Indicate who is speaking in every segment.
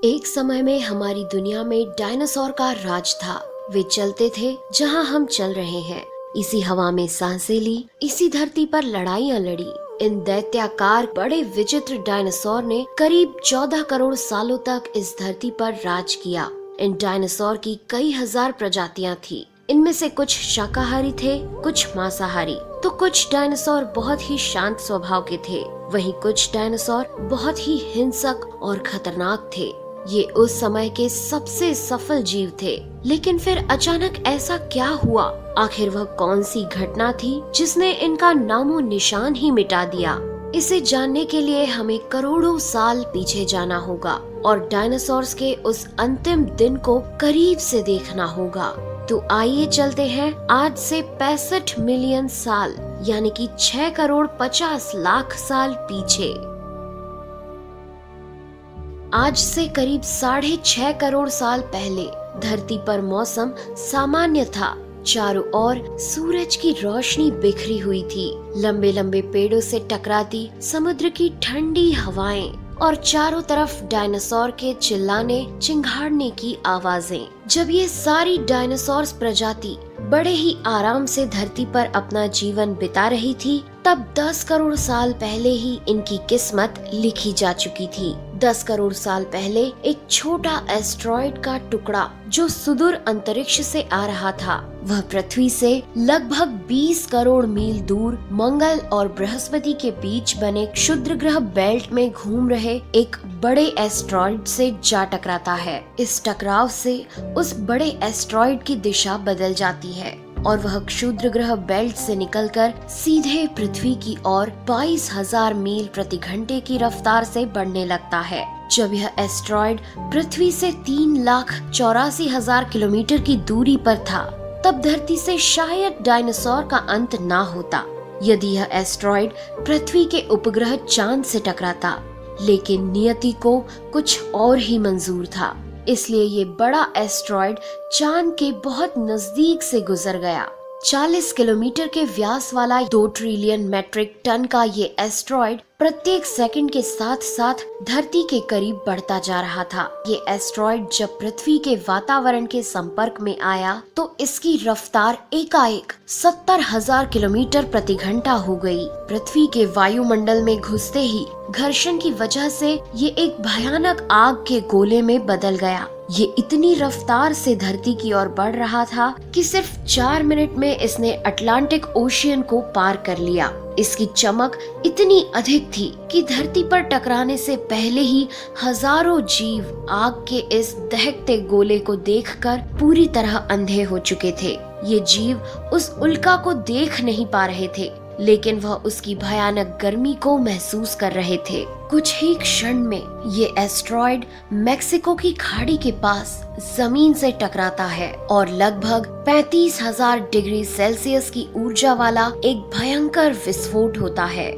Speaker 1: एक समय में हमारी दुनिया में डायनासोर का राज था। वे चलते थे जहां हम चल रहे हैं। इसी हवा में सांसें ली, इसी धरती पर लड़ाइयां लड़ी। इन दैत्याकार बड़े विचित्र डायनासोर ने करीब 14 करोड़ सालों तक इस धरती पर राज किया। इन डायनासोर की कई हजार प्रजातियां थी। इनमें से कुछ शाकाहारी थे, कुछ मांसाहारी, तो कुछ डायनासोर बहुत ही शांत स्वभाव के थे। वहीं कुछ डायनासोर बहुत ही हिंसक और खतरनाक थे। ये उस समय के सबसे सफल जीव थे। लेकिन फिर अचानक ऐसा क्या हुआ? आखिर वह कौन सी घटना थी जिसने इनका नामो निशान ही मिटा दिया? इसे जानने के लिए हमें करोड़ों साल पीछे जाना होगा और डायनासोर्स के उस अंतिम दिन को करीब से देखना होगा। तो आइए चलते हैं आज से 65 मिलियन साल यानी कि 6 करोड़ 50 लाख साल पीछे। आज से करीब 6.5 करोड़ साल पहले धरती पर मौसम सामान्य था। चारों ओर सूरज की रोशनी बिखरी हुई थी। लंबे लंबे पेड़ों से टकराती समुद्र की ठंडी हवाएं और चारों तरफ डायनासोर के चिल्लाने चिंघाड़ने की आवाजें। जब ये सारी डायनासोर प्रजाति बड़े ही आराम से धरती पर अपना जीवन बिता रही थी, तब 10 करोड़ साल पहले ही इनकी किस्मत लिखी जा चुकी थी। 10 करोड़ साल पहले एक छोटा एस्टेरॉयड का टुकड़ा जो सुदूर अंतरिक्ष से आ रहा था, वह पृथ्वी से लगभग 20 करोड़ मील दूर मंगल और बृहस्पति के बीच बने क्षुद्र ग्रह बेल्ट में घूम रहे एक बड़े एस्टेरॉयड से जा टकराता है। इस टकराव से उस बड़े एस्टेरॉयड की दिशा बदल जाती है और वह क्षुद्र ग्रह बेल्ट से निकलकर सीधे पृथ्वी की ओर 22,000 मील प्रति घंटे की रफ्तार से बढ़ने लगता है। जब यह एस्टेरॉयड पृथ्वी से 3,84,000 किलोमीटर की दूरी पर था, तब धरती से शायद डायनासोर का अंत ना होता यदि यह एस्टेरॉयड पृथ्वी के उपग्रह चांद से टकराता। लेकिन नियति को कुछ और ही मंजूर था, इसलिए ये बड़ा एस्टेरॉयड चांद के बहुत नजदीक से गुजर गया। 40 किलोमीटर के व्यास वाला 2 ट्रिलियन मेट्रिक टन का ये एस्टेरॉयड प्रत्येक सेकंड के साथ साथ धरती के करीब बढ़ता जा रहा था। ये एस्टेरॉयड जब पृथ्वी के वातावरण के संपर्क में आया तो इसकी रफ्तार एकाएक 70,000 किलोमीटर प्रति घंटा हो गई। पृथ्वी के वायुमंडल में घुसते ही घर्षण की वजह से ये एक भयानक आग के गोले में बदल गया। ये इतनी रफ्तार से धरती की ओर बढ़ रहा था कि सिर्फ 4 मिनट में इसने अटलांटिक ओशियन को पार कर लिया। इसकी चमक इतनी अधिक थी कि धरती पर टकराने से पहले ही हजारों जीव आग के इस दहकते गोले को देखकर पूरी तरह अंधे हो चुके थे। ये जीव उस उल्का को देख नहीं पा रहे थे, लेकिन वह उसकी भयानक गर्मी को महसूस कर रहे थे। कुछ ही क्षण में ये एस्टेरॉयड मेक्सिको की खाड़ी के पास जमीन से टकराता है और लगभग 35,000 डिग्री सेल्सियस की ऊर्जा वाला एक भयंकर विस्फोट होता है।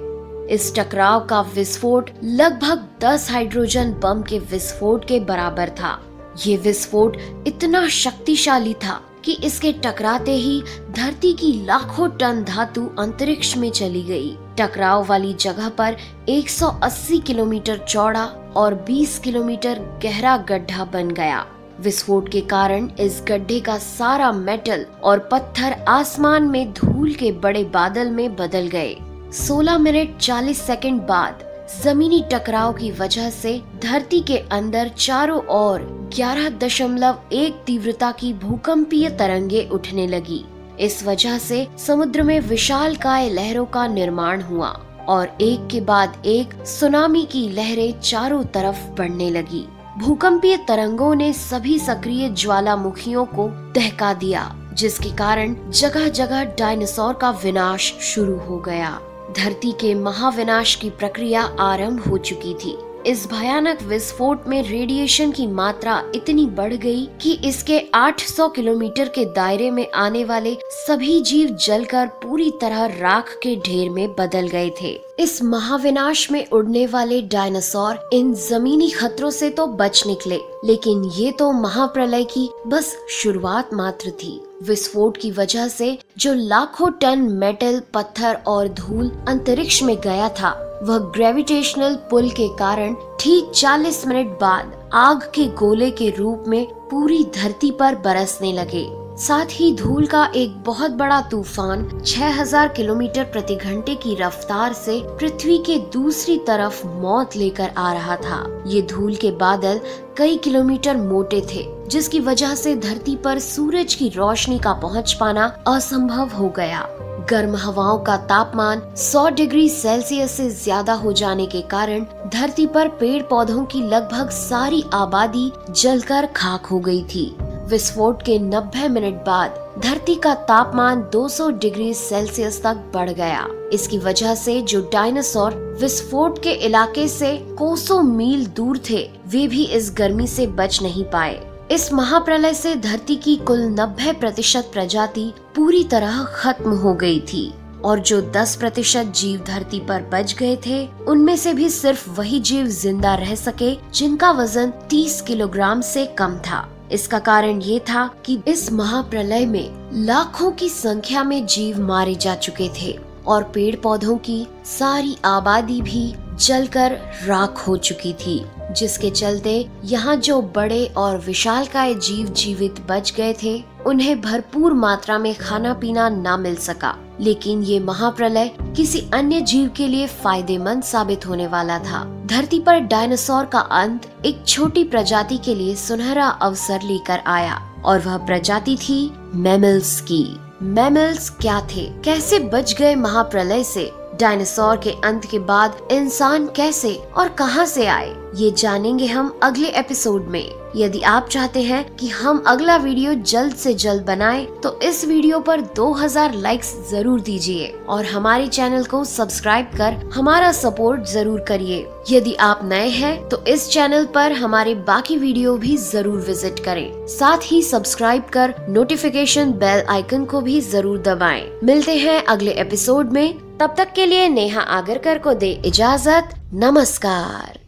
Speaker 1: इस टकराव का विस्फोट लगभग 10 हाइड्रोजन बम के विस्फोट के बराबर था। ये विस्फोट इतना शक्तिशाली था कि इसके टकराते ही धरती की लाखों टन धातु अंतरिक्ष में चली गई। टकराव वाली जगह पर 180 किलोमीटर चौड़ा और 20 किलोमीटर गहरा गड्ढा बन गया। विस्फोट के कारण इस गड्ढे का सारा मेटल और पत्थर आसमान में धूल के बड़े बादल में बदल गए। 16 मिनट 40 सेकंड बाद जमीनी टकराव की वजह से धरती के अंदर चारों ओर 11.1 तीव्रता की भूकंपीय तरंगे उठने लगी। इस वजह से समुद्र में विशालकाय लहरों का निर्माण हुआ और एक के बाद एक सुनामी की लहरें चारों तरफ बढ़ने लगी। भूकंपीय तरंगों ने सभी सक्रिय ज्वालामुखियों को दहका दिया, जिसके कारण जगह जगह डायनासोर का विनाश शुरू हो गया। धरती के महाविनाश की प्रक्रिया आरंभ हो चुकी थी। इस भयानक विस्फोट में रेडिएशन की मात्रा इतनी बढ़ गई कि इसके 800 किलोमीटर के दायरे में आने वाले सभी जीव जलकर पूरी तरह राख के ढेर में बदल गए थे। इस महाविनाश में उड़ने वाले डायनासोर इन जमीनी खतरों से तो बच निकले, लेकिन ये तो महाप्रलय की बस शुरुआत मात्र थी। विस्फोट की वजह से जो लाखों टन मेटल, पत्थर और धूल अंतरिक्ष में गया था, वह ग्रेविटेशनल पुल के कारण ठीक 40 मिनट बाद आग के गोले के रूप में पूरी धरती पर बरसने लगे। साथ ही धूल का एक बहुत बड़ा तूफान 6000 किलोमीटर प्रति घंटे की रफ्तार से पृथ्वी के दूसरी तरफ मौत लेकर आ रहा था। ये धूल के बादल कई किलोमीटर मोटे थे, जिसकी वजह से धरती पर सूरज की रोशनी का पहुंच पाना असंभव हो गया। गर्म हवाओं का तापमान 100 डिग्री सेल्सियस से ज्यादा हो जाने के कारण धरती पर पेड़ पौधों की लगभग सारी आबादी जलकर खाक हो गई थी। विस्फोट के 90 मिनट बाद धरती का तापमान 200 डिग्री सेल्सियस तक बढ़ गया। इसकी वजह से जो डायनासोर विस्फोट के इलाके से कोसों मील दूर थे, वे भी इस गर्मी से बच नहीं पाए। इस महाप्रलय से धरती की कुल 90% प्रजाति पूरी तरह खत्म हो गई थी और जो 10% जीव धरती पर बच गए थे, उनमें से भी सिर्फ वही जीव जिंदा रह सके जिनका वजन 30 किलोग्राम से कम था। इसका कारण ये था कि इस महाप्रलय में लाखों की संख्या में जीव मारे जा चुके थे और पेड़ पौधों की सारी आबादी भी जलकर राख हो चुकी थी, जिसके चलते यहाँ जो बड़े और विशालकाय जीव जीवित बच गए थे, उन्हें भरपूर मात्रा में खाना पीना ना मिल सका। लेकिन ये महाप्रलय किसी अन्य जीव के लिए फायदेमंद साबित होने वाला था। धरती पर डायनासोर का अंत एक छोटी प्रजाति के लिए सुनहरा अवसर लेकर आया और वह प्रजाति थी मैमल्स की। मैमल्स क्या थे, कैसे बच गए महाप्रलय से, डायनासोर के अंत के बाद इंसान कैसे और कहां से आए, ये जानेंगे हम अगले एपिसोड में। यदि आप चाहते हैं कि हम अगला वीडियो जल्द से जल्द बनाएं, तो इस वीडियो पर 2000 लाइक्स जरूर दीजिए और हमारे चैनल को सब्सक्राइब कर हमारा सपोर्ट जरूर करिए। यदि आप नए हैं तो इस चैनल पर हमारे बाकी वीडियो भी जरूर विजिट करें। साथ ही सब्सक्राइब कर नोटिफिकेशन बेल आइकन को भी जरूर दबाएं। मिलते हैं अगले एपिसोड में, तब तक के लिए नेहा आगरकर को दे इजाजत। नमस्कार।